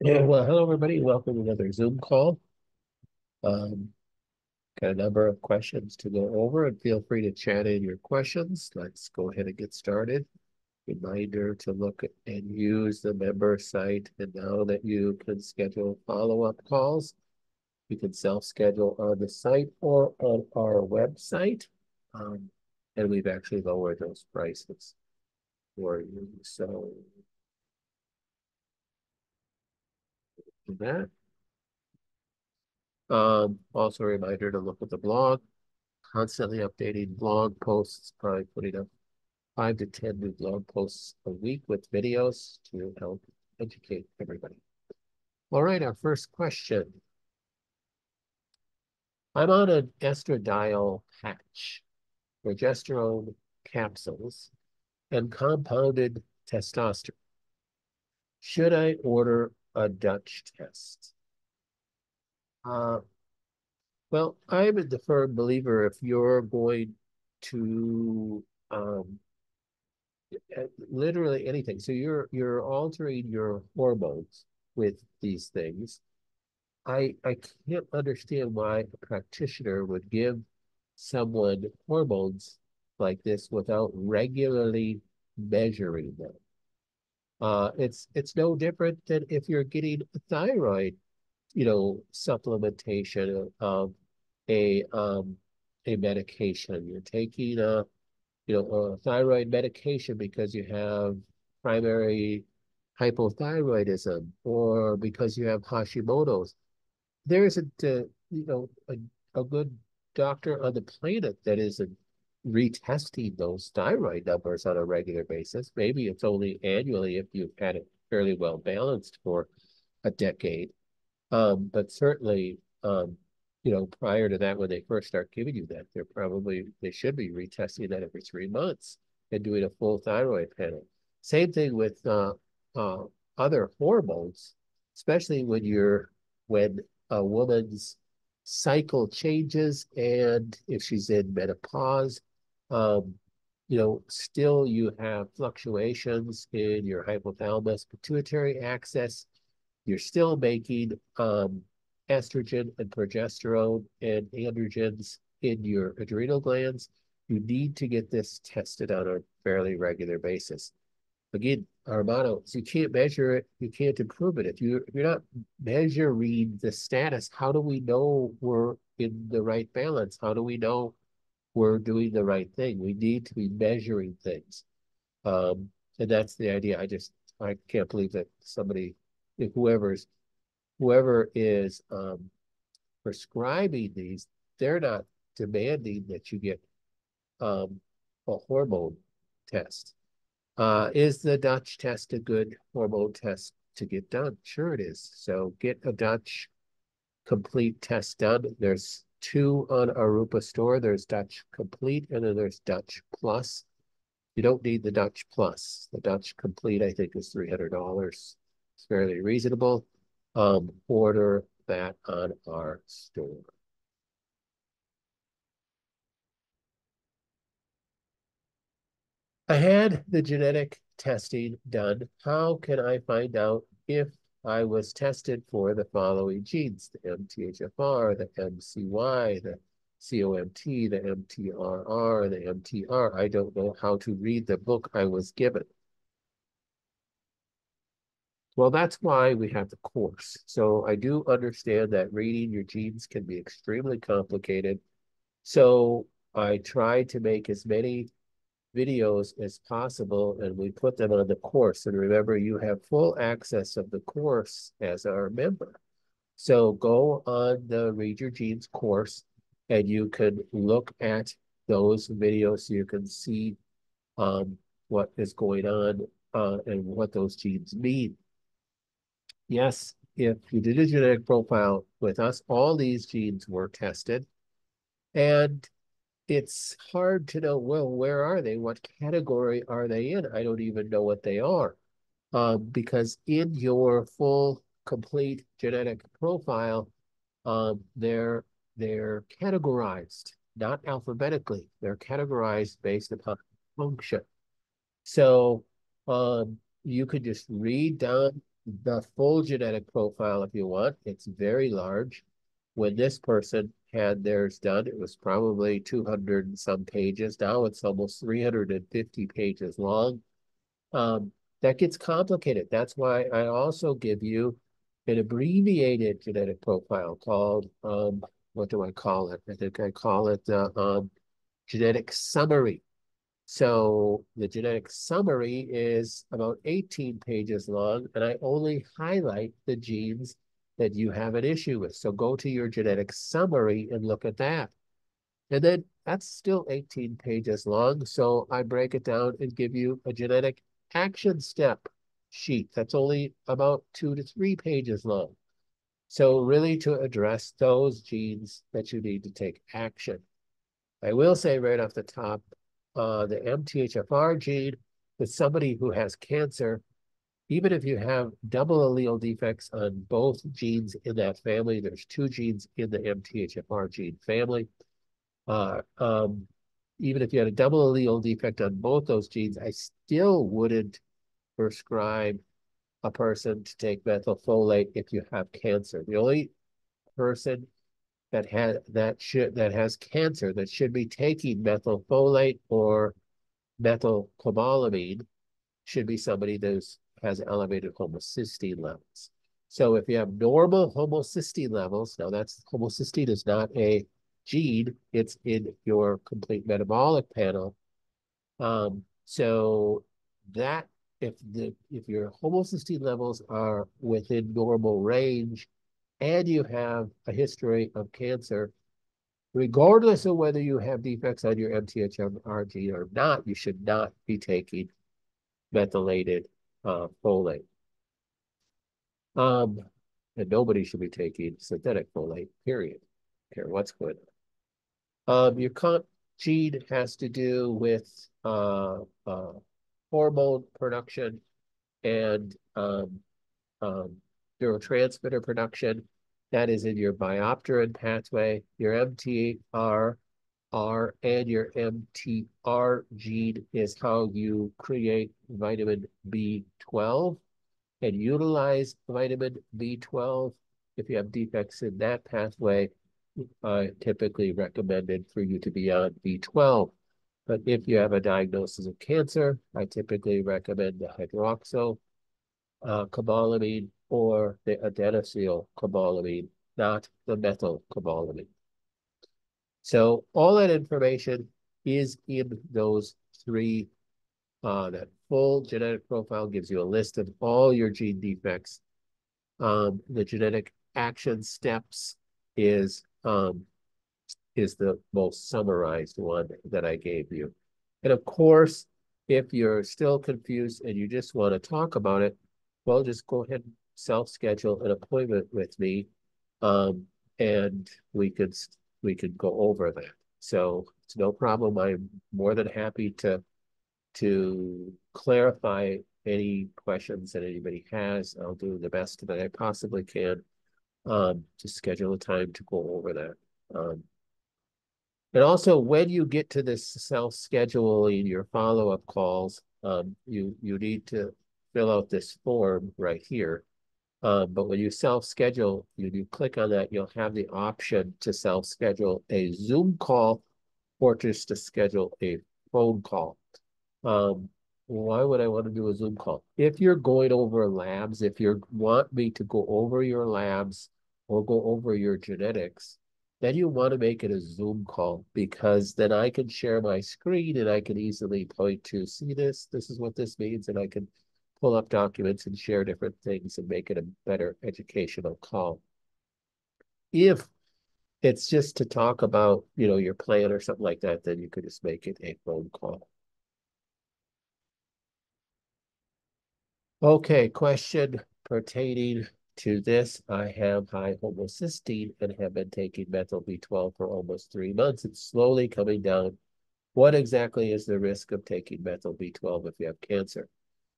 Yeah, well, hello everybody. Welcome to another Zoom call. Um, got a number of questions to go over, and feel free to chat in your questions. Let's go ahead and get started. Reminder to look at and use the member site, and now that you can schedule follow-up calls, you can self-schedule on the site or on our website. Um, and we've actually lowered those prices for you. So do that. Also a reminder to look at the blog. Constantly updating blog posts, probably putting up 5 to 10 new blog posts a week with videos to help educate everybody. All right, our first question. I'm on an estradiol patch, progesterone capsules, and compounded testosterone. Should I order a Dutch test? Uh, well, I'm a firm believer if you're going to literally anything. So you're altering your hormones with these things. I can't understand why a practitioner would give someone hormones like this without regularly measuring them. It's no different than if you're getting a thyroid, supplementation of a medication. You're taking a thyroid medication because you have primary hypothyroidism or because you have Hashimoto's. There isn't, a good doctor on the planet that isn't retesting those thyroid numbers on a regular basis. Maybe it's only annually if you've had it fairly well balanced for a decade. But certainly, prior to that, when they first start giving you that, they should be retesting that every 3 months and doing a full thyroid panel. Same thing with uh, other hormones, especially when a woman's cycle changes and if she's in menopause, um, still you have fluctuations in your hypothalamus pituitary axis. You're still making estrogen and progesterone and androgens in your adrenal glands. You need to get this tested on a fairly regular basis. Again, our motto is you can't measure it, you can't improve it. If you're not measuring the status, how do we know we're in the right balance? How do we know we're doing the right thing? We need to be measuring things. And that's the idea. I can't believe that whoever is prescribing these, they're not demanding that you get um, a hormone test. Is the Dutch test a good hormone test to get done? Sure it is. So get a Dutch complete test done. There's two on Arupa store. There's Dutch complete and then there's Dutch plus. You don't need the Dutch plus. The Dutch complete, I think, is $300. It's fairly reasonable. Order that on our store. I had the genetic testing done. How can I find out if I was tested for the following genes, the MTHFR, the MCY, the COMT, the MTRR, the MTR? I don't know how to read the book I was given. Well, that's why we have the course. So I do understand that reading your genes can be extremely complicated. So I try to make as many videos as possible and we put them on the course. And remember, you have full access of the course as our member. So go on the Read Your Genes course and you can look at those videos so you can see what is going on and what those genes mean. Yes, if you did a genetic profile with us, all these genes were tested. And it's hard to know, well, where are they? What category are they in? I don't even know what they are. Because in your full, complete genetic profile, they're categorized, not alphabetically. They're categorized based upon function. So you could just read down. the full genetic profile if you want. It's very large. When this person had theirs done, it was probably 200 and some pages. Now it's almost 350 pages long. Um, that gets complicated. That's why I also give you an abbreviated genetic profile called, what do I call it? I think I call it the genetic summary. So the genetic summary is about 18 pages long, and I only highlight the genes that you have an issue with. So go to your genetic summary and look at that. And then that's still 18 pages long. So I break it down and give you a genetic action step sheet that's only about 2 to 3 pages long. So really to address those genes that you need to take action. I will say right off the top, the MTHFR gene with somebody who has cancer, even if you have double allele defects on both genes in that family, there's 2 genes in the MTHFR gene family. Uh, um, Even if you had a double allele defect on both those genes, I still wouldn't prescribe a person to take methylfolate if you have cancer. The only person that has cancer that should be taking methylfolate or methylcobalamin should be somebody that has elevated homocysteine levels. So if you have normal homocysteine levels, now that's homocysteine is not a gene, it's in your complete metabolic panel. So that if your homocysteine levels are within normal range and you have a history of cancer, regardless of whether you have defects on your MTHFR gene or not, you should not be taking methylated folate. And nobody should be taking synthetic folate, period. Care what's going on. Your comp gene has to do with hormone production and neurotransmitter production. That is in your biopterin pathway. Your MTR and your MTR gene is how you create vitamin B12 and utilize vitamin B12. If you have defects in that pathway, typically recommended for you to be on B12. But if you have a diagnosis of cancer, I typically recommend the hydroxyl cobalamin or the adenosine cobalamin, not the methylcobalamin. So all that information is in those 3. That full genetic profile gives you a list of all your gene defects. The genetic action steps is the most summarized one that I gave you. And of course, if you're still confused and you just want to talk about it, well, just go ahead and self-schedule an appointment with me, and we could go over that. So it's no problem. I'm more than happy to clarify any questions that anybody has. I'll do the best that I possibly can to schedule a time to go over that. And also, when you get to this self-scheduling your follow-up calls, you need to fill out this form right here. But when you self-schedule, you click on that, you'll have the option to self-schedule a Zoom call or just to schedule a phone call. Why would I want to do a Zoom call? If you're going over labs, if you want me to go over your labs or go over your genetics, then you want to make it a Zoom call because then I can share my screen and I can easily point to, see this is what this means, and I can pull up documents and share different things and make it a better educational call. If it's just to talk about, your plan or something like that, then you could just make it a phone call. Okay, question pertaining to this. I have high homocysteine and have been taking methyl B12 for almost 3 months. It's slowly coming down. What exactly is the risk of taking methyl B12 if you have cancer?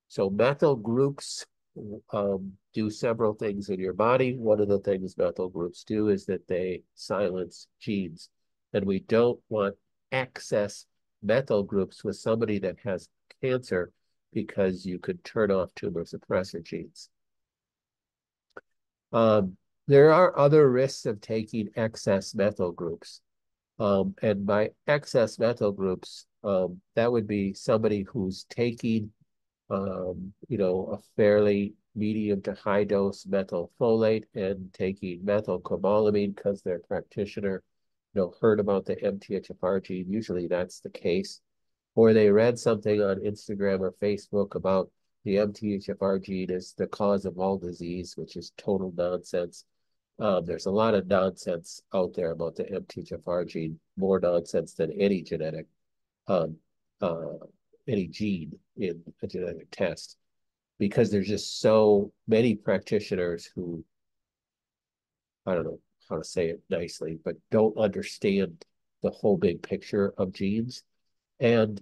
So methyl groups do several things in your body. One of the things methyl groups do is that they silence genes. And we don't want excess methyl groups with somebody that has cancer because you could turn off tumor suppressor genes. There are other risks of taking excess methyl groups. And by excess methyl groups, that would be somebody who's taking, a fairly medium to high dose methylfolate and taking methylcobalamin because their practitioner, heard about the MTHFR gene. Usually that's the case. Or they read something on Instagram or Facebook about the MTHFR gene is the cause of all disease, which is total nonsense. There's a lot of nonsense out there about the MTHFR gene, more nonsense than any genetic, um, uh, any gene in a genetic test, because there's just so many practitioners who, I don't know how to say it nicely, but don't understand the whole big picture of genes. And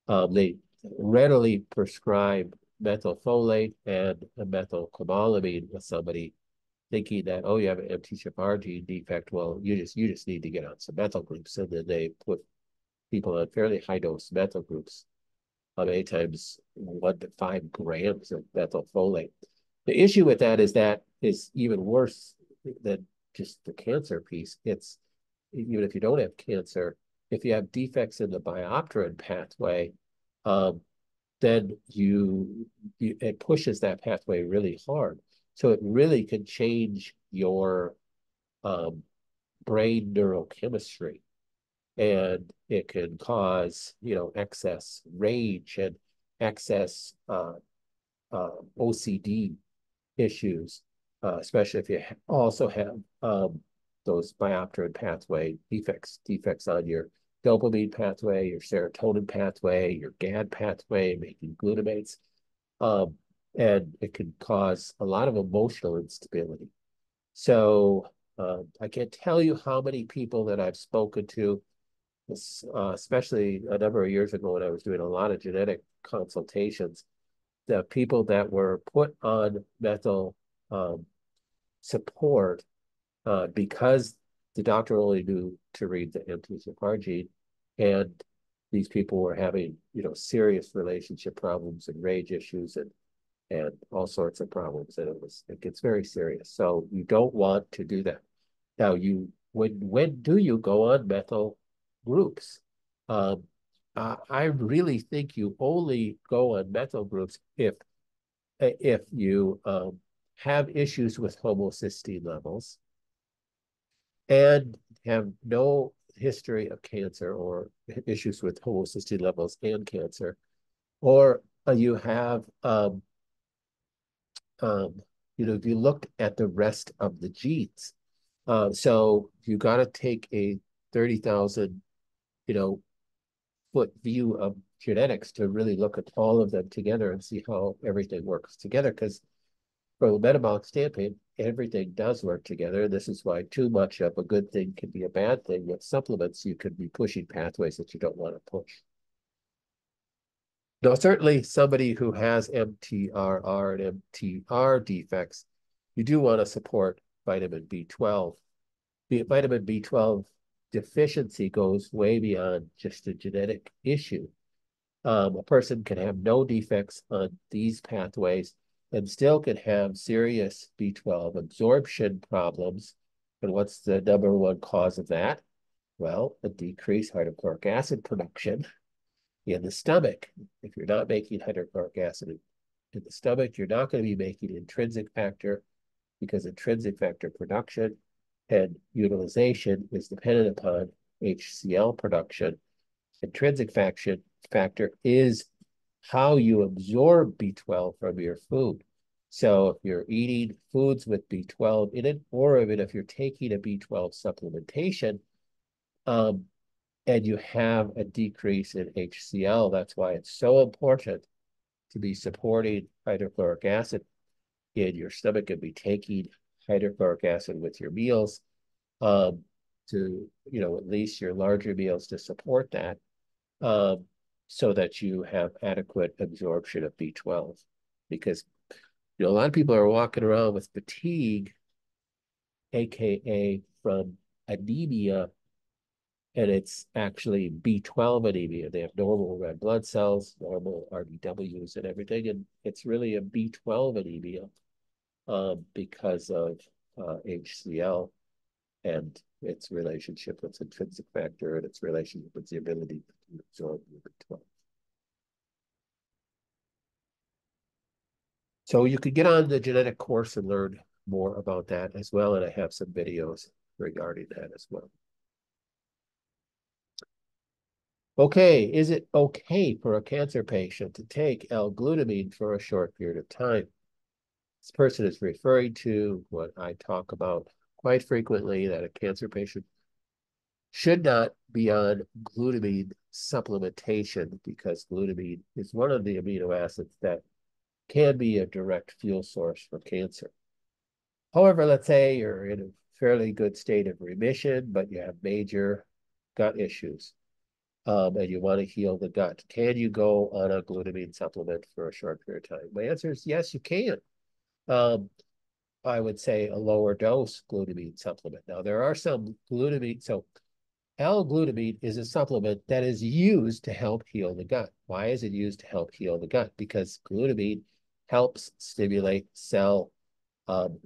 they readily prescribe methylfolate and methylcobalamin with somebody thinking that, oh, you have an MTHFR gene defect. Well, you just need to get on some methyl groups. And then they put people on fairly high dose methyl groups, many times 1 to 5 grams of methylfolate. The issue with that is even worse than just the cancer piece. It's even if you don't have cancer, if you have defects in the biopterin pathway, then it pushes that pathway really hard. So it really can change your brain neurochemistry, and it can cause, excess rage and excess OCD issues, especially if you also have those biopterin pathway defects on your dopamine pathway, your serotonin pathway, your GAD pathway, making glutamates. And it can cause a lot of emotional instability. So I can't tell you how many people that I've spoken to, especially a number of years ago when I was doing a lot of genetic consultations, the people that were put on methyl support because the doctor only knew to read the MTHFR gene, and these people were having, serious relationship problems and rage issues and all sorts of problems, and it gets very serious. So you don't want to do that. Now, when do you go on methyl groups? I really think you only go on methyl groups if you have issues with homocysteine levels and have no history of cancer or issues with homocysteine levels and cancer, or you have, if you looked at the rest of the genes. So you got to take a 30,000, foot view of genetics to really look at all of them together and see how everything works together. Because from a metabolic standpoint, everything does work together. This is why too much of a good thing can be a bad thing. With supplements, you could be pushing pathways that you don't want to push. Now, certainly somebody who has MTRR and MTR defects, you do want to support vitamin B12. Vitamin B12 deficiency goes way beyond just a genetic issue. A person can have no defects on these pathways and still can have serious B12 absorption problems. And what's the #1 cause of that? Well, a decreased hydrochloric acid production in the stomach. If you're not making hydrochloric acid in the stomach, you're not going to be making intrinsic factor, because intrinsic factor production and utilization is dependent upon HCl production. Intrinsic factor is how you absorb B12 from your food. So if you're eating foods with B12 in it, or even if you're taking a B12 supplementation, and you have a decrease in HCl, that's why it's so important to be supporting hydrochloric acid in your stomach and be taking hydrochloric acid with your meals, to, at least your larger meals, to support that, so that you have adequate absorption of B12. Because, a lot of people are walking around with fatigue, AKA from anemia, and it's actually B12 anemia. They have normal red blood cells, normal RBWs and everything, and it's really a B12 anemia, because of HCl and its relationship with intrinsic factor and its relationship with the ability to absorb B12. So you could get on the genetic course and learn more about that as well. And I have some videos regarding that as well. Okay, is it okay for a cancer patient to take L-glutamine for a short period of time? This person is referring to what I talk about quite frequently, that a cancer patient should not be on glutamine supplementation because glutamine is one of the amino acids that can be a direct fuel source for cancer. However, let's say you're in a fairly good state of remission, but you have major gut issues. And you want to heal the gut. Can you go on a glutamine supplement for a short period of time? My answer is yes, you can. I would say a lower dose glutamine supplement. Now, there are some glutamine. So L-glutamine is a supplement that is used to help heal the gut. Why is it used to help heal the gut? Because glutamine helps stimulate cell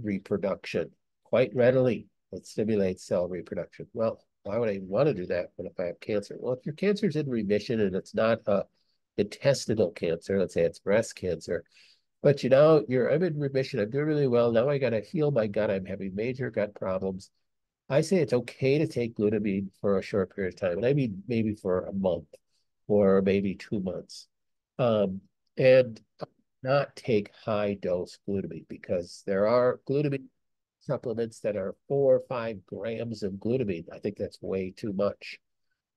reproduction quite readily. It stimulates cell reproduction. Well, why would I want to do that if I have cancer? Well, if your cancer is in remission and it's not a intestinal cancer, let's say it's breast cancer, but I'm in remission, I'm doing really well. Now I got to heal my gut. I'm having major gut problems. I say it's okay to take glutamine for a short period of time. And I mean, maybe for a month or maybe 2 months. And not take high dose glutamine because there are glutamine supplements that are 4 or 5 grams of glutamine. I think that's way too much.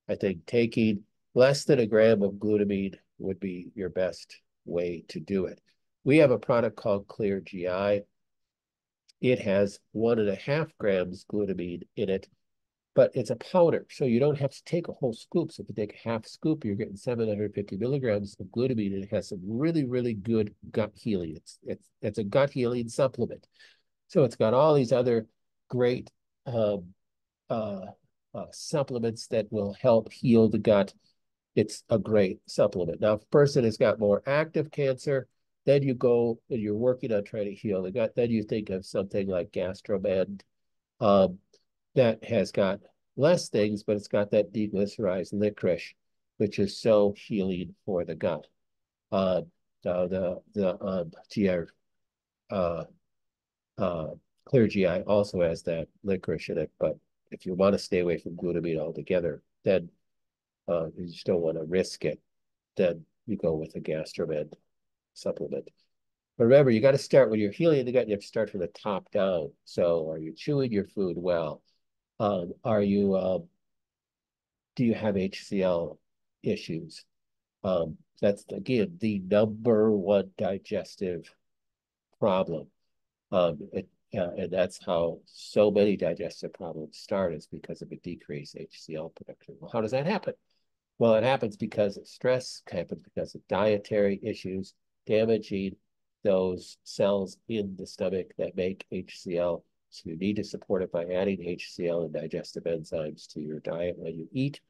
I think taking less than a gram of glutamine would be your best way to do it. We have a product called Clear GI. It has 1.5 grams glutamine in it, but it's a powder, so you don't have to take a whole scoop. So if you take a half scoop, you're getting 750 milligrams of glutamine, and it has some really, really good gut healing. It's a gut healing supplement. So it's got all these other great supplements that will help heal the gut. It's a great supplement. Now, if a person has got more active cancer, then you go and you're working on trying to heal the gut. Then you think of something like Gastromand that has got less things, but it's got that deglycerized licorice, which is so healing for the gut. GI Clear GI also has that licorice in it, but if you want to stay away from glutamine altogether, then you just don't want to risk it, then you go with a Gastromed supplement. But remember, you got to start when you're healing the gut, you have to start from the top down. So are you chewing your food well? Do you have HCl issues? That's, again, the number one digestive problem. And that's how so many digestive problems start, is because of a decreased HCl production. Well, how does that happen? Well, it happens because of stress, it happens because of dietary issues, damaging those cells in the stomach that make HCl. So you need to support it by adding HCl and digestive enzymes to your diet when you eat.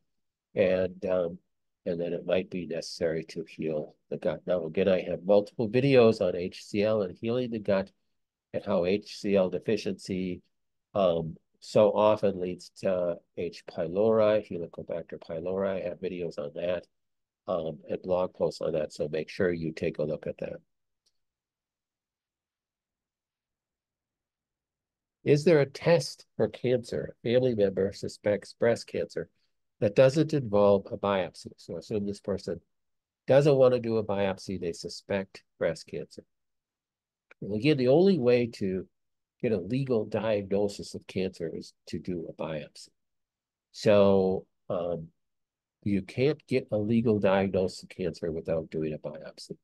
And then it might be necessary to heal the gut. Now, again, I have multiple videos on HCl and healing the gut, and how HCl deficiency so often leads to H. pylori, Helicobacter pylori. I have videos on that and blog posts on that, so make sure you take a look at that. Is there a test for cancer? A family member suspects breast cancer that doesn't involve a biopsy. So assume this person doesn't want to do a biopsy, they suspect breast cancer. Well, again, the only way to get a legal diagnosis of cancer is to do a biopsy. So you can't get a legal diagnosis of cancer without doing a biopsy.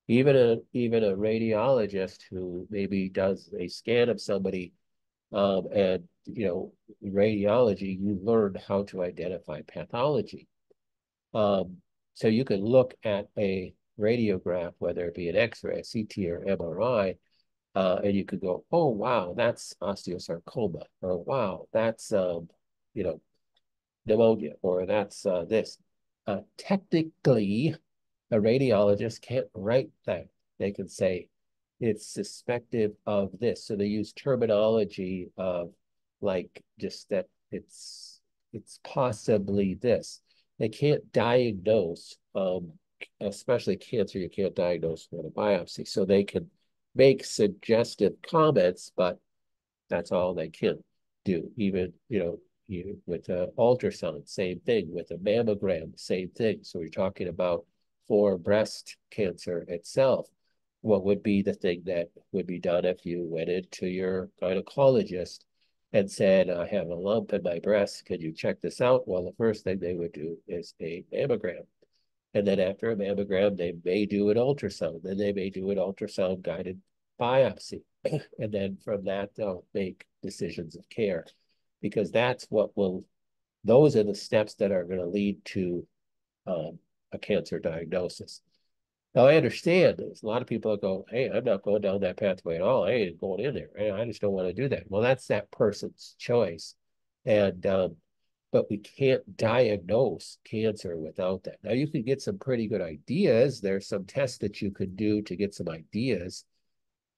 Even a radiologist who maybe does a scan of somebody, and radiology, you learn how to identify pathology. So you can look at a radiograph, whether it be an X-ray, CT, or MRI, and you could go, oh, wow, that's osteosarcoma, or wow, that's, pneumonia, or that's this. Technically, a radiologist can't write that. They can say, it's suspected of this. So they use terminology of like just that it's possibly this. They can't diagnose, especially cancer, you can't diagnose with a biopsy. So they can make suggestive comments, but that's all they can do. Even, with an ultrasound, same thing. With a mammogram, same thing. So we're talking about for breast cancer itself, what would be the thing that would be done if you went into your gynecologist and said, I have a lump in my breast. Could you check this out? Well, the first thing they would do is a mammogram. And then after a mammogram, they may do an ultrasound. Then they may do an ultrasound guided biopsy. And then from that, they'll make decisions of care because those are the steps that are going to lead to a cancer diagnosis. Now, I understand there's a lot of people that go, hey, I'm not going down that pathway at all. I ain't going in there. I just don't want to do that. Well, that's that person's choice. And but we can't diagnose cancer without that. Now, you can get some pretty good ideas. There's some tests that you could do to get some ideas.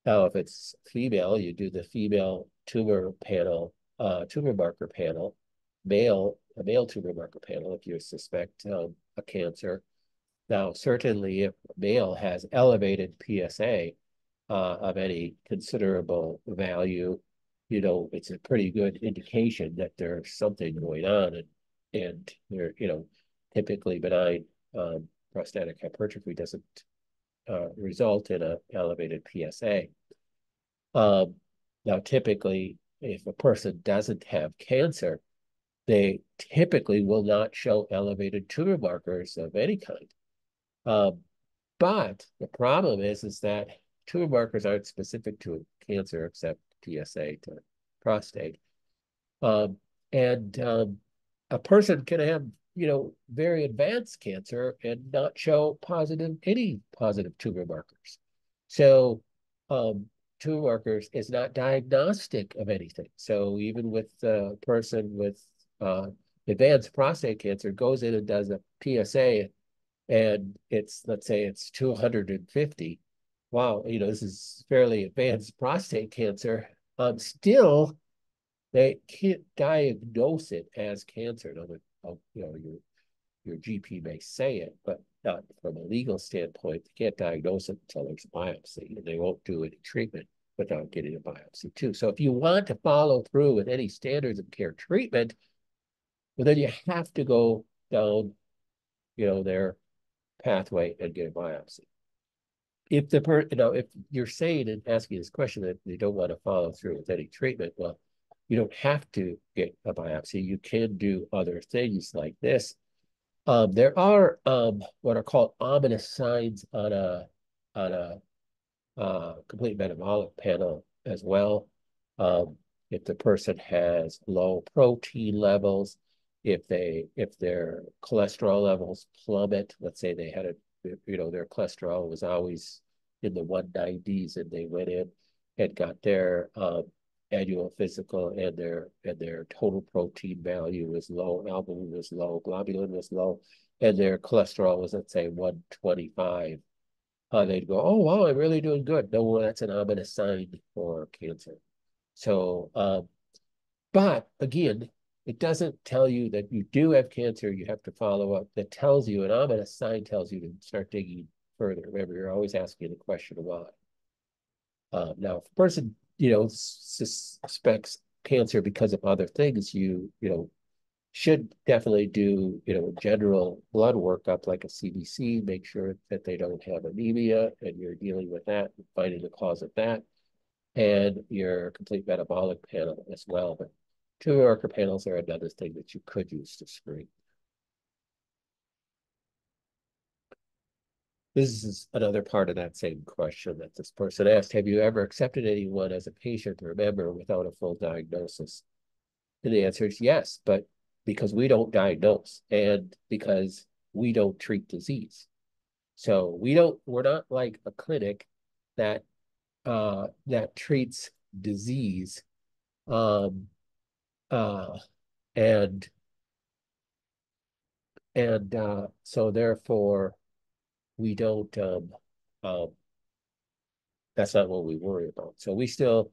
Now, if it's female, you do the female tumor panel, tumor marker panel, a male tumor marker panel if you suspect a cancer. Now, certainly, if a male has elevated PSA of any considerable value, it's a pretty good indication that there's something going on, and they're, typically benign prostatic hypertrophy doesn't result in an elevated PSA. Now, typically, if a person doesn't have cancer, they typically will not show elevated tumor markers of any kind. Um, but the problem is that tumor markers aren't specific to cancer except PSA to prostate. And a person can have, very advanced cancer and not show any positive tumor markers. So tumor markers is not diagnostic of anything. So even with a person with advanced prostate cancer goes in and does a PSA and let's say it's 250. Wow, this is fairly advanced prostate cancer. Still, they can't diagnose it as cancer. Now, your GP may say it, but not from a legal standpoint. They can't diagnose it until there's a biopsy, and they won't do any treatment without getting a biopsy too. So if you want to follow through with any standards of care treatment, well, then you have to go down, their pathway and get a biopsy. If you're saying and asking this question that they don't want to follow through with any treatment, well, you don't have to get a biopsy. You can do other things like this. There are what are called ominous signs on a complete metabolic panel as well. If the person has low protein levels, if their cholesterol levels plummet, let's say they had their cholesterol was always in the 190s and they went in and got their annual physical and their total protein value was low, albumin was low, globulin was low, and their cholesterol was, let's say, 125. They'd go, oh, wow, I'm really doing good. No, well, that's an ominous sign for cancer. So, but again, it doesn't tell you that you do have cancer. You have to follow up. That tells you, an ominous sign tells you to start digging further. Remember, you're always asking the question why. Now, if a person, suspects cancer because of other things, you should definitely do, a general blood workup like a CBC, make sure that they don't have anemia and you're dealing with that, finding the cause of that, and your complete metabolic panel as well. But tumor marker panels are another thing that you could use to screen. This is another part of that same question that this person asked. Have you ever accepted anyone as a patient or a member without a full diagnosis? And the answer is yes, but because we don't diagnose and because we don't treat disease. So we're not like a clinic that that treats disease. Um uh and so therefore we don't That's not what we worry about. So we still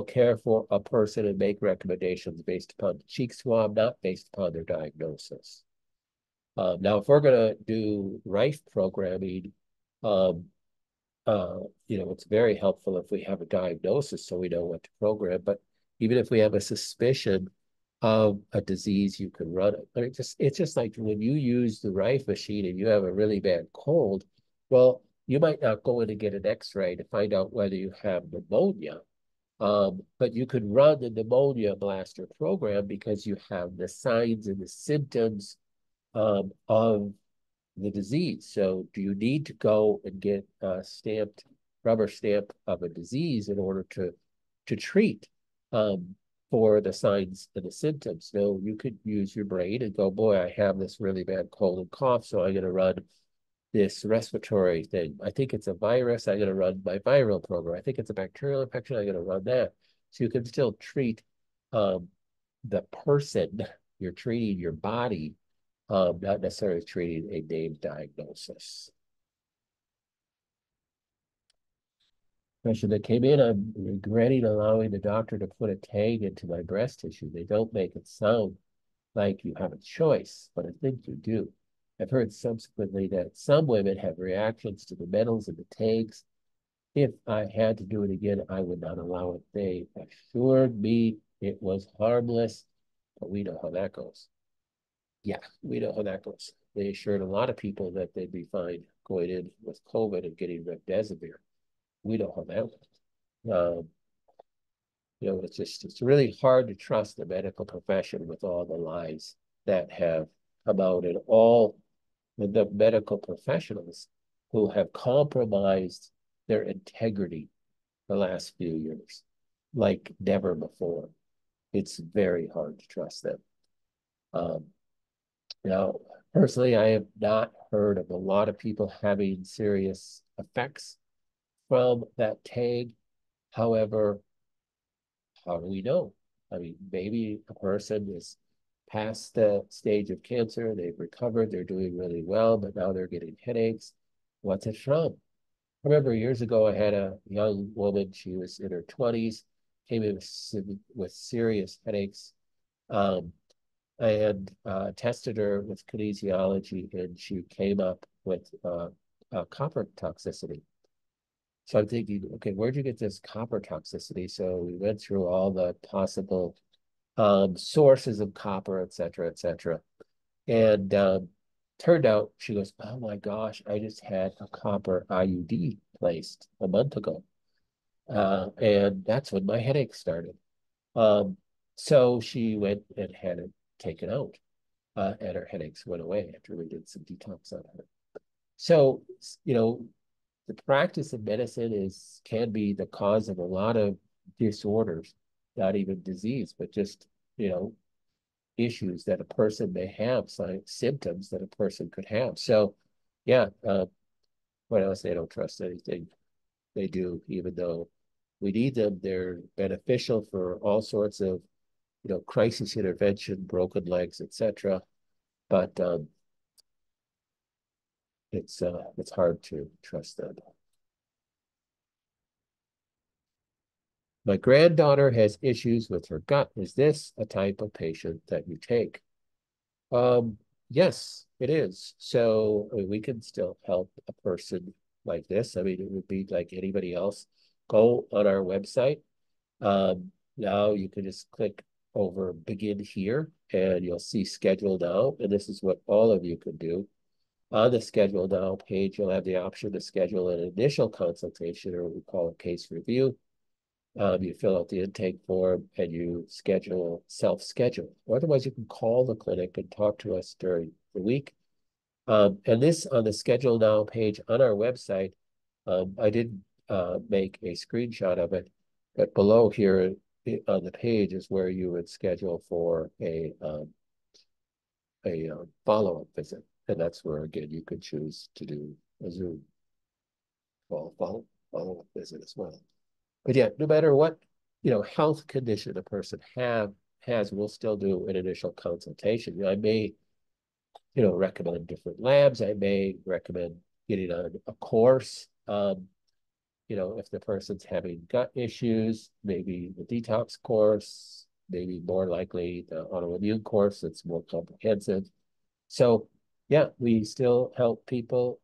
care for a person and make recommendations based upon the cheek swab, not based upon their diagnosis. Now, if we're going to do Rife programming, um, it's very helpful if we have a diagnosis so we know what to program. But even if we have a suspicion of a disease, you can run it. I mean, it's just like when you use the Rife machine and you have a really bad cold, well, you might not go in and get an X-ray to find out whether you have pneumonia. But you could run the pneumonia blaster program because you have the signs and the symptoms of the disease. So do you need to go and get a rubber stamp of a disease in order to treat for the signs and the symptoms? No, you could use your brain and go, boy, I have this really bad cold and cough, so I'm going to run this respiratory thing. I think it's a virus. I'm going to run my viral program. I think it's a bacterial infection. I'm going to run that. So you can still treat the person. You're treating your body, not necessarily treating a named diagnosis. Question that came in, I'm regretting allowing the doctor to put a tag into my breast tissue. They don't make it sound like you have a choice, but I think you do. I've heard subsequently that some women have reactions to the metals and the tags. If I had to do it again, I would not allow it. They assured me it was harmless, but we know how that goes. Yeah, we know how that goes. They assured a lot of people that they'd be fine going in with COVID and getting remdesivir. We know how that went. Um, it's really hard to trust the medical profession with all the lies that have come out, and all the medical professionals who have compromised their integrity the last few years like never before. It's very hard to trust them. Um, Now, personally, I have not heard of a lot of people having serious effects from that tag. However, how do we know? I mean, maybe a person is past the stage of cancer, they've recovered, they're doing really well, but now they're getting headaches. What's it from? I remember years ago, I had a young woman, she was in her 20s, came in with serious headaches. Um, and tested her with kinesiology, and she came up with copper toxicity. So I'm thinking, okay, where'd you get this copper toxicity? So we went through all the possible sources of copper, et cetera, et cetera. And turned out, she goes, oh my gosh, I just had a copper IUD placed a month ago. And that's when my headache started. Um, so she went and had it taken out, and her headaches went away after we did some detox on her. So, the practice of medicine can be the cause of a lot of disorders, not even disease, but just, you know, issues that a person may have, symptoms that a person could have. So, yeah, what else? They don't trust anything they do, even though we need them. They're beneficial for all sorts of, crisis intervention, broken legs, etc. But it's hard to trust them. My granddaughter has issues with her gut. Is this a type of patient that you take? Yes, it is. So I mean, we can still help a person like this. I mean, it would be like anybody else. Go on our website. Now you can just click over begin here and you'll see schedule now. And this is what all of you can do. On the schedule now page, you'll have the option to schedule an initial consultation, or we call it case review. You fill out the intake form and you self-schedule. Otherwise, you can call the clinic and talk to us during the week. And this on the schedule now page on our website, I did make a screenshot of it, but below here on the page is where you would schedule for a follow-up visit. And that's where, again, you could choose to do a Zoom follow-up visit as well. But yeah, no matter what, health condition a person has, we'll still do an initial consultation. I may, recommend different labs. I may recommend getting on a course if the person's having gut issues, maybe the detox course, maybe more likely the autoimmune course that's more comprehensive. So yeah, we still help people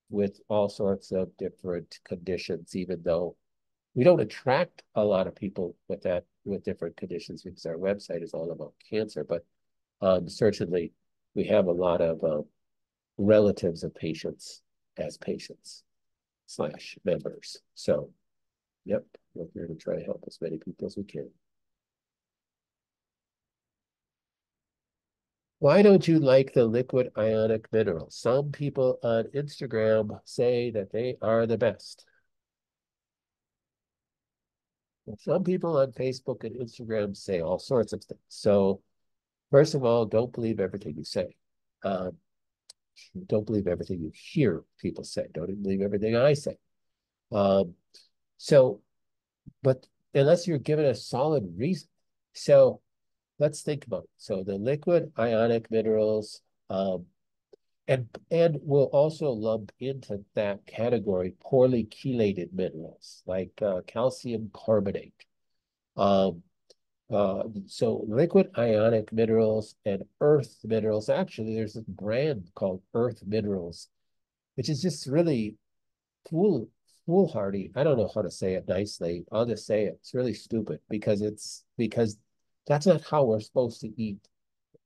with all sorts of different conditions, even though we don't attract a lot of people with different conditions because our website is all about cancer. But certainly we have a lot of relatives of patients as patients / members. So, yep, we're here to try to help as many people as we can. Why don't you like the liquid ionic minerals? Some people on Instagram say that they are the best. Some people on Facebook and Instagram say all sorts of things. So, first of all, don't believe everything you say. Um, don't believe everything you hear people say. Don't even believe everything I say. Um, so, but unless you're given a solid reason. So let's think about it. So the liquid ionic minerals, and we'll also lump into that category poorly chelated minerals like calcium carbonate. Um, so liquid ionic minerals and earth minerals. Actually, there's a brand called Earth Minerals, which is just really fool foolhardy. I don't know how to say it nicely. I'll just say it. It's really stupid because that's not how we're supposed to eat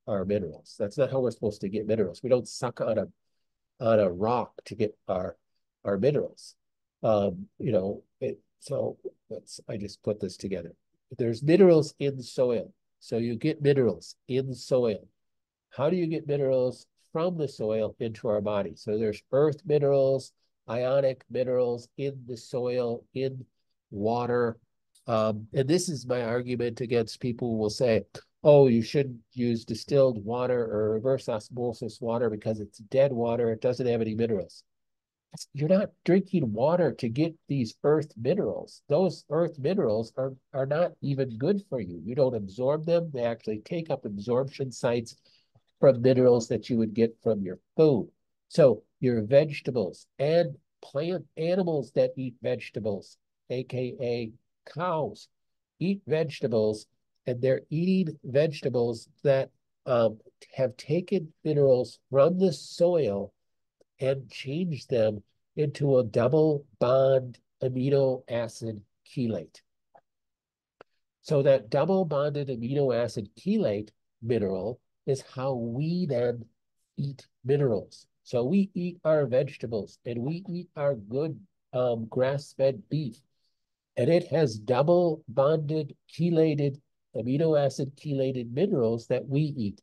our minerals. That's not how we're supposed to get minerals. We don't suck on a rock to get our minerals. So I just put this together. There's minerals in soil. So you get minerals in soil. How do you get minerals from the soil into our body? So there's earth minerals, ionic minerals in the soil, in water. And this is my argument against people who will say, oh, you shouldn't use distilled water or reverse osmosis water because it's dead water. It doesn't have any minerals. You're not drinking water to get these earth minerals. Those earth minerals are not even good for you. You don't absorb them. They actually take up absorption sites from minerals that you would get from your food. So your vegetables and plant animals that eat vegetables, aka cows, eat vegetables, and they're eating vegetables that have taken minerals from the soil and changed them into a double bond amino acid chelate. So that double bonded amino acid chelate mineral is how we then eat minerals. So we eat our vegetables and we eat our good grass-fed beef, and it has double bonded chelated amino acid chelated minerals that we eat.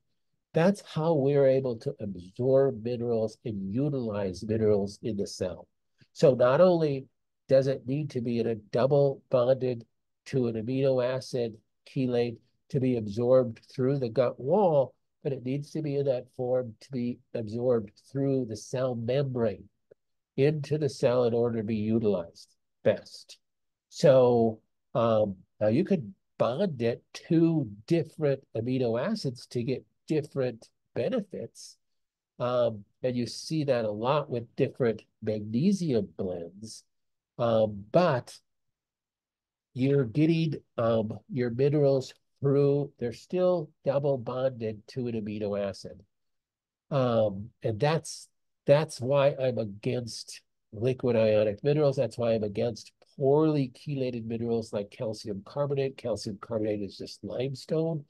That's how we're able to absorb minerals and utilize minerals in the cell. So not only does it need to be in a double bonded to an amino acid chelate to be absorbed through the gut wall, but it needs to be in that form to be absorbed through the cell membrane into the cell in order to be utilized best. So now you could bond it to different amino acids to get different benefits. And you see that a lot with different magnesium blends. But you're getting your minerals through, they're still double bonded to an amino acid. And that's why I'm against liquid ionic minerals. That's why I'm against poorly chelated minerals like calcium carbonate. Calcium carbonate is just limestone.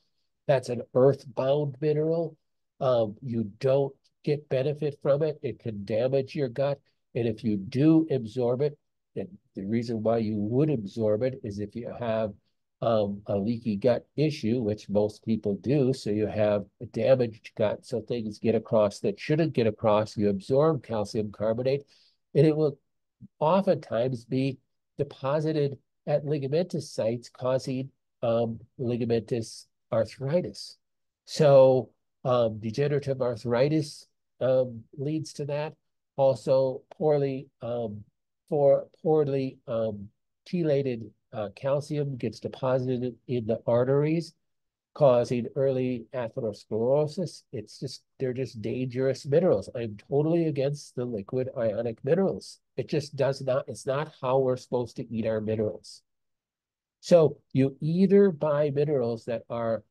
That's an earth-bound mineral. You don't get benefit from it. It can damage your gut. And if you do absorb it, and the reason why you would absorb it is if you have a leaky gut issue, which most people do. So you have a damaged gut, so things get across that shouldn't get across. You absorb calcium carbonate, and it will oftentimes be deposited at ligamentous sites, causing ligamentous arthritis. So degenerative arthritis leads to that. Also, poorly chelated calcium gets deposited in the arteries, causing early atherosclerosis. They're just dangerous minerals. I'm totally against the liquid ionic minerals. It just does not, it's not how we're supposed to eat our minerals. So you either buy minerals that are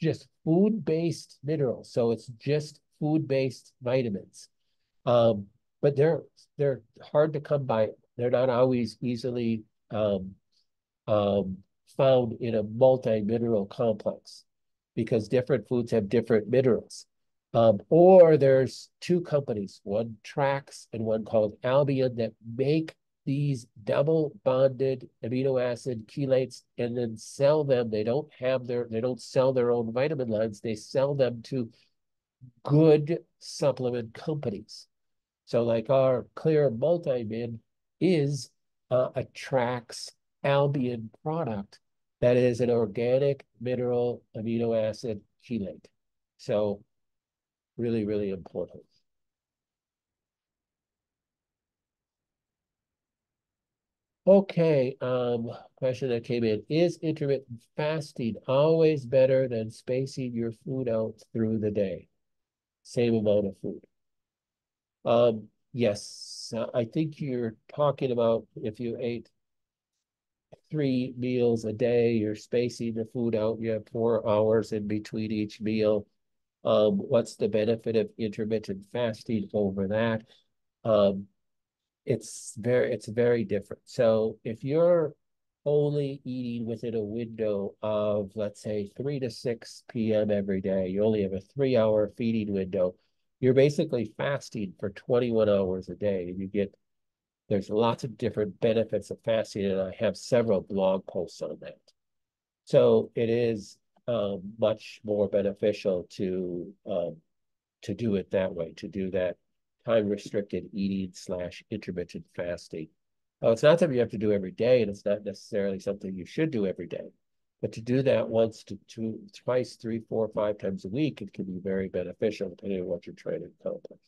just food-based minerals. So it's just food-based vitamins. Um, but they're hard to come by. They're not always easily um, found in a multi-mineral complex because different foods have different minerals. Or there's two companies, one Trax and one called Albion, that make these double bonded amino acid chelates and then sell them. They don't sell their own vitamin lines. They sell them to good supplement companies. So like our Clear Multimin is a Trax Albion product that is an organic mineral amino acid chelate. So really, really important. Okay, question that came in. Is intermittent fasting always better than spacing your food out through the day? Same amount of food. Yes, I think you're talking about if you ate 3 meals a day, you're spacing the food out, you have 4 hours in between each meal. What's the benefit of intermittent fasting over that? Um, it's very different. So if you're only eating within a window of, let's say, 3 to 6 p.m. every day, you only have a 3-hour feeding window, you're basically fasting for 21 hours a day, and there's lots of different benefits of fasting, and I have several blog posts on that. So it is much more beneficial to do it that way, to do that time restricted eating / intermittent fasting. It's not something you have to do every day, and it's not necessarily something you should do every day. But to do that once to twice, 3, 4, 5 times a week, it can be very beneficial depending on what you're trying to accomplish.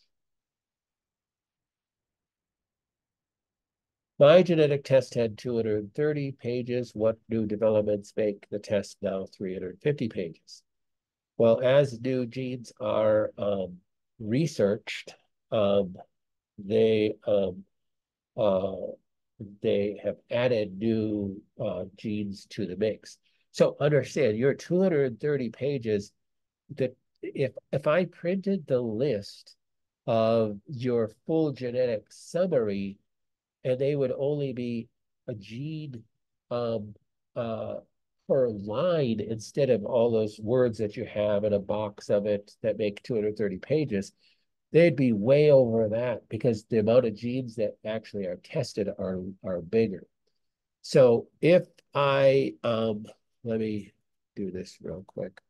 My genetic test had 230 pages. What new developments make the test now 350 pages? Well, as new genes are researched, um, they um, uh, they have added new genes to the mix. So understand, your 230 pages, that if I printed the list of your full genetic summary, and they would only be a gene um, uh, per line instead of all those words that you have in a box of it that make 230 pages, they'd be way over that because the amount of genes that actually are tested are bigger. So if let me do this real quick.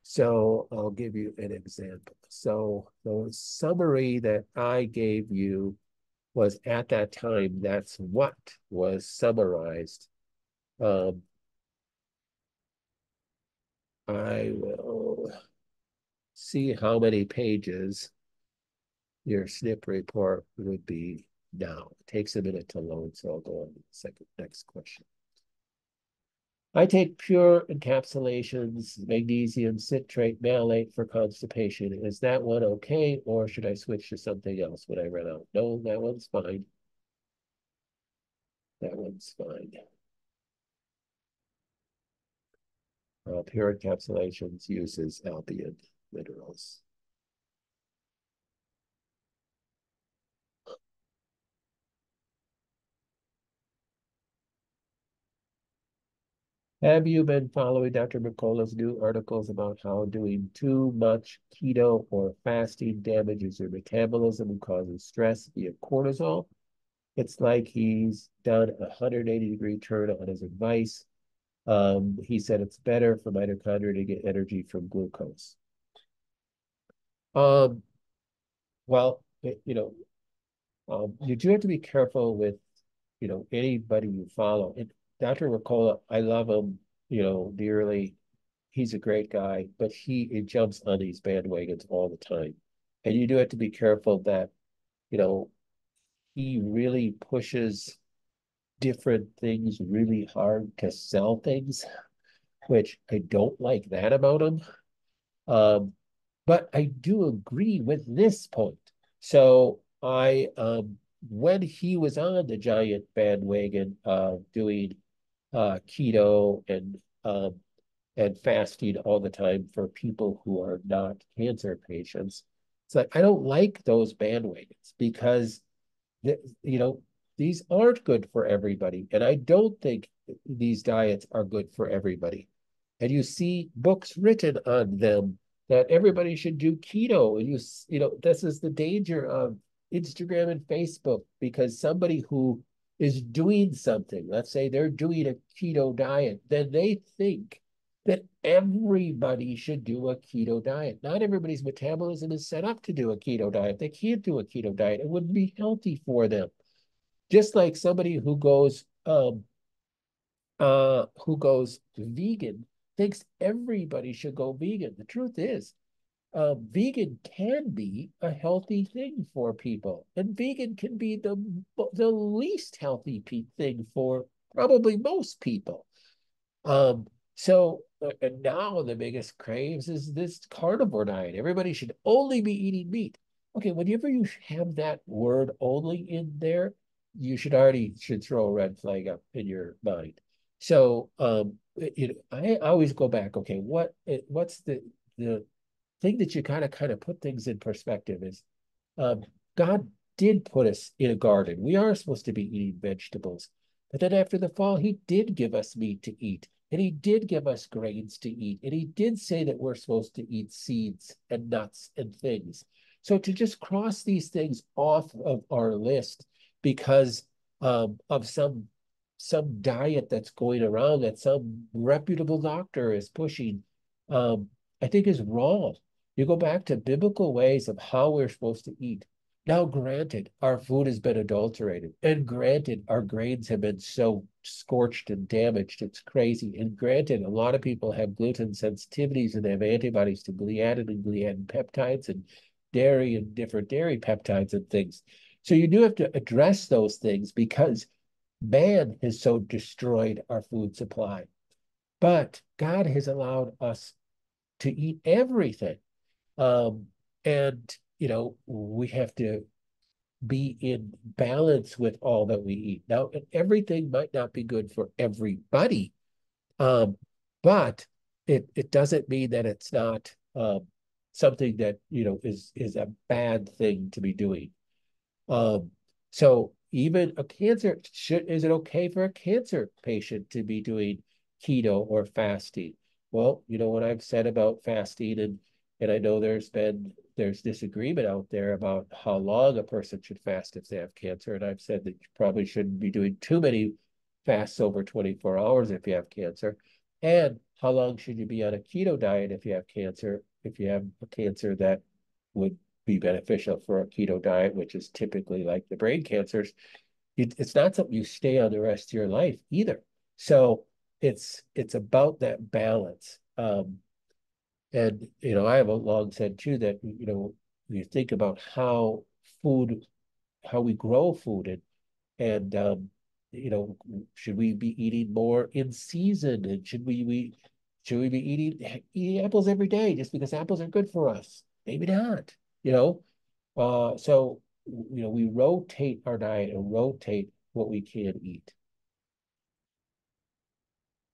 So I'll give you an example. So the summary that I gave you was at that time, that's what was summarized. Um, I will see how many pages your SNP report would be now. It takes a minute to load, so I'll go on to the next question. I take pure encapsulations, magnesium citrate, malate for constipation. Is that one okay, or should I switch to something else when I run out? No, that one's fine. That one's fine. Pure encapsulations uses Albion minerals. Have you been following Dr. McCullough's new articles about how doing too much keto or fasting damages your metabolism and causes stress via cortisol? It's like he's done a 180-degree turn on his advice. He said it's better for mitochondria to get energy from glucose. Um, well, you do have to be careful with, anybody you follow. And Dr. Ricola, I love him, dearly. He's a great guy, but he jumps on these bandwagons all the time. And you do have to be careful that, you know, he really pushes different things really hard to sell things, which I don't like that about him. Um, But I do agree with this point. So when he was on the giant bandwagon of doing keto and fasting all the time for people who are not cancer patients, it's like I don't like those bandwagons because you know these aren't good for everybody, and I don't think these diets are good for everybody. And you see books written on them that everybody should do keto, and this is the danger of Instagram and Facebook, because somebody who is doing something, let's say they're doing a keto diet, then they think that everybody should do a keto diet. Not everybody's metabolism is set up to do a keto diet. They can't do a keto diet. It wouldn't be healthy for them. Just like somebody who goes vegan thinks everybody should go vegan. The truth is, vegan can be a healthy thing for people, and vegan can be the least healthy thing for probably most people. And now the biggest craves is this carnivore diet. Everybody should only be eating meat. Okay, whenever you have that word only in there, you should throw a red flag up in your mind. So, I always go back. Okay, what's the thing that you kind of put things in perspective is, um, God did put us in a garden. We are supposed to be eating vegetables. But then after the fall, he did give us meat to eat. And he did give us grains to eat. And he did say that we're supposed to eat seeds and nuts and things. So to just cross these things off of our list because of some diet that's going around that some reputable doctor is pushing, um, I think is wrong. You go back to biblical ways of how we're supposed to eat. Now, granted, our food has been adulterated, and granted, our grains have been so scorched and damaged, it's crazy. And granted, a lot of people have gluten sensitivities and they have antibodies to gliadin and gliadin peptides and dairy and different dairy peptides and things. So you do have to address those things because man has so destroyed our food supply. But God has allowed us to eat everything. Um, and, we have to be in balance with all that we eat. Now, everything might not be good for everybody, but it doesn't mean that it's not something that, is a bad thing to be doing. Um, so even a cancer is it okay for a cancer patient to be doing keto or fasting? Well, you know what I've said about fasting, and I know there's disagreement out there about how long a person should fast if they have cancer, and I've said that you probably shouldn't be doing too many fasts over 24 hours if you have cancer. And how long should you be on a keto diet if you have cancer, if you have a cancer that would be beneficial for a keto diet, which is typically like the brain cancers. It's not something you stay on the rest of your life either. So it's about that balance. And I have long said too that you think about how we grow food, and should we be eating more in season, and should we be eating apples every day just because apples are good for us? Maybe not. You know, so we rotate our diet and rotate what we can eat.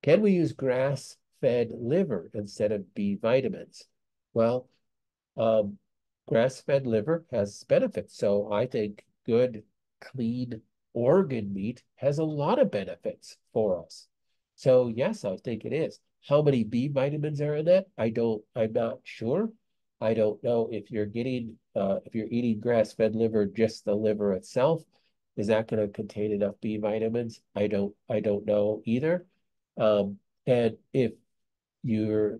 Can we use grass-fed liver instead of B vitamins? Well, um, grass-fed liver has benefits. So I think good, clean organ meat has a lot of benefits for us. So yes, I think it is. How many B vitamins are in that? I'm not sure. I don't know if you're eating grass-fed liver, just the liver itself, is that going to contain enough B vitamins? I don't know either. And if you're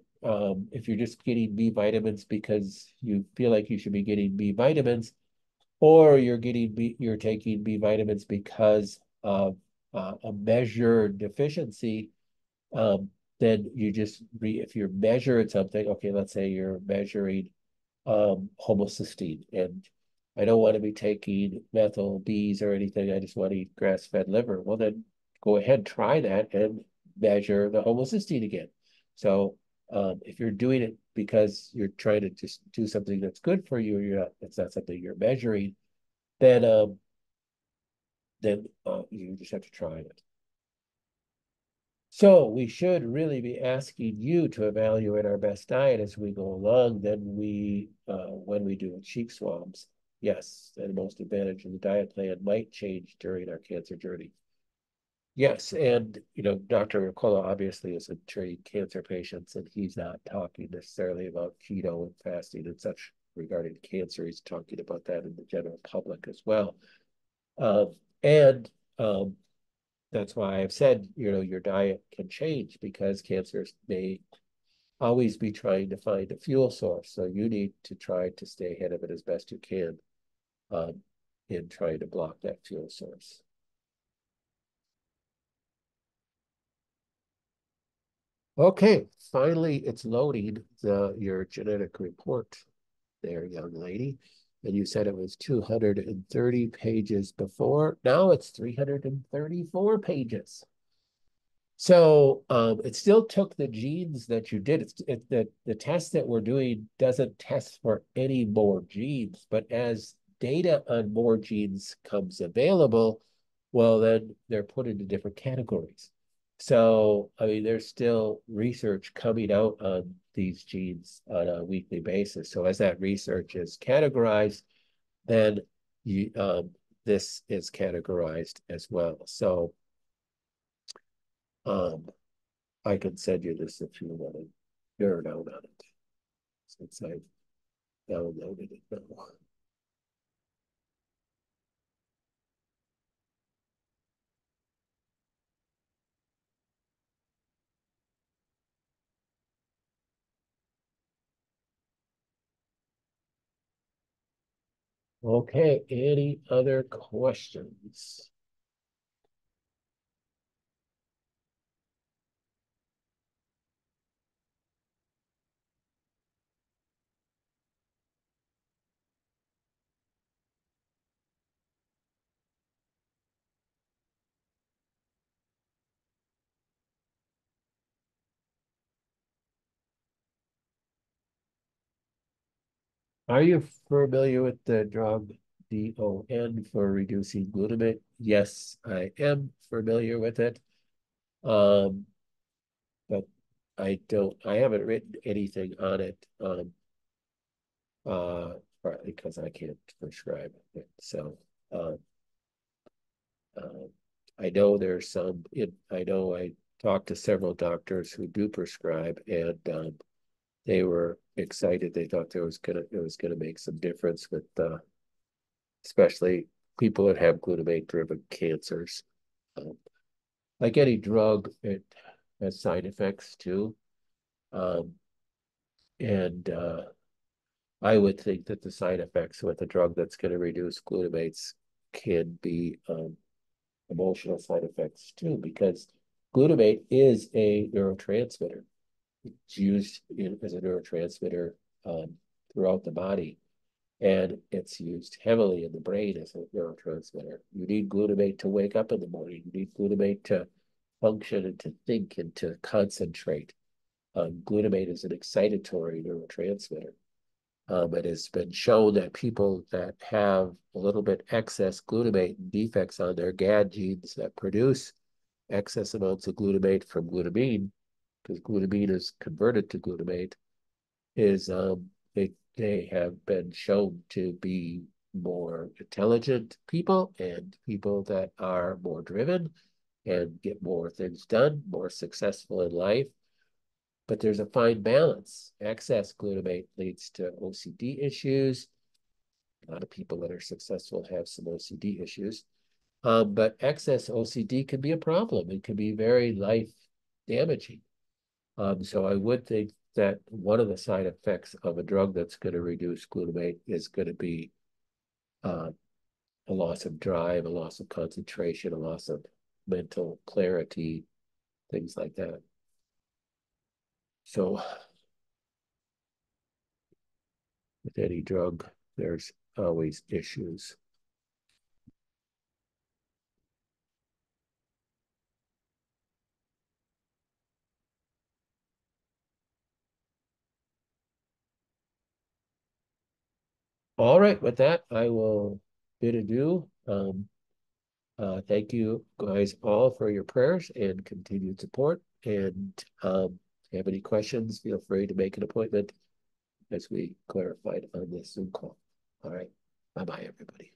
just getting B vitamins because you feel like you should be getting B vitamins, or you're taking B vitamins because of a measured deficiency, um, then if you're measuring something, okay, let's say you're measuring homocysteine, and I don't want to be taking methyl Bs or anything. I just want to eat grass-fed liver. Well, then go ahead, try that and measure the homocysteine again. So If you're doing it because you're trying to just do something that's good for you, it's not something you're measuring, then you just have to try it. So we should really be asking you to evaluate our best diet as we go along. Then when we do cheek swabs, yes, and most advantage of the diet plan might change during our cancer journey. Yes, and Dr. Mercola obviously is treating cancer patients, and he's not talking necessarily about keto and fasting and such regarding cancer. He's talking about that in the general public as well. And that's why I've said, your diet can change because cancers may always be trying to find a fuel source. So you need to try to stay ahead of it as best you can in trying to block that fuel source. Okay, finally it's loading your genetic report there, young lady. And you said it was 230 pages before. Now it's 334 pages. So it still took the genes that you did. The test that we're doing doesn't test for any more genes, but as data on more genes comes available, well, then they're put into different categories. So, I mean, there's still research coming out on these genes on a weekly basis. So as that research is categorized, then this is categorized as well. So um, I can send you this if you want to nerd out on it, since I've downloaded it now. Okay, any other questions? Are you familiar with the drug DON for reducing glutamate? Yes, I am familiar with it. Um, but I haven't written anything on it, partly because I can't prescribe it. So, uh, uh, I know there's I know I talked to several doctors who do prescribe, and they were excited. They thought it was gonna make some difference with especially people that have glutamate-driven cancers. Um, like any drug, it has side effects too. Um, and I would think that the side effects with a drug that's going to reduce glutamates can be emotional side effects too, because glutamate is a neurotransmitter. It's used as a neurotransmitter um, throughout the body, and it's used heavily in the brain as a neurotransmitter. You need glutamate to wake up in the morning. You need glutamate to function and to think and to concentrate. Glutamate is an excitatory neurotransmitter. It has been shown that people that have a little bit excess glutamate defects on their GAD genes that produce excess amounts of glutamate from glutamine, because glutamine is converted to glutamate, is they have been shown to be more intelligent people and people that are more driven and get more things done, more successful in life. But there's a fine balance. Excess glutamate leads to OCD issues. A lot of people that are successful have some OCD issues. But excess OCD can be a problem. It can be very life damaging. So I would think that one of the side effects of a drug that's going to reduce glutamate is going to be uh, a loss of drive, a loss of concentration, a loss of mental clarity, things like that. So with any drug, there's always issues. All right, with that, I will bid adieu. Thank you guys all for your prayers and continued support. And if you have any questions, feel free to make an appointment as we clarified on this Zoom call. All right. Bye-bye, everybody.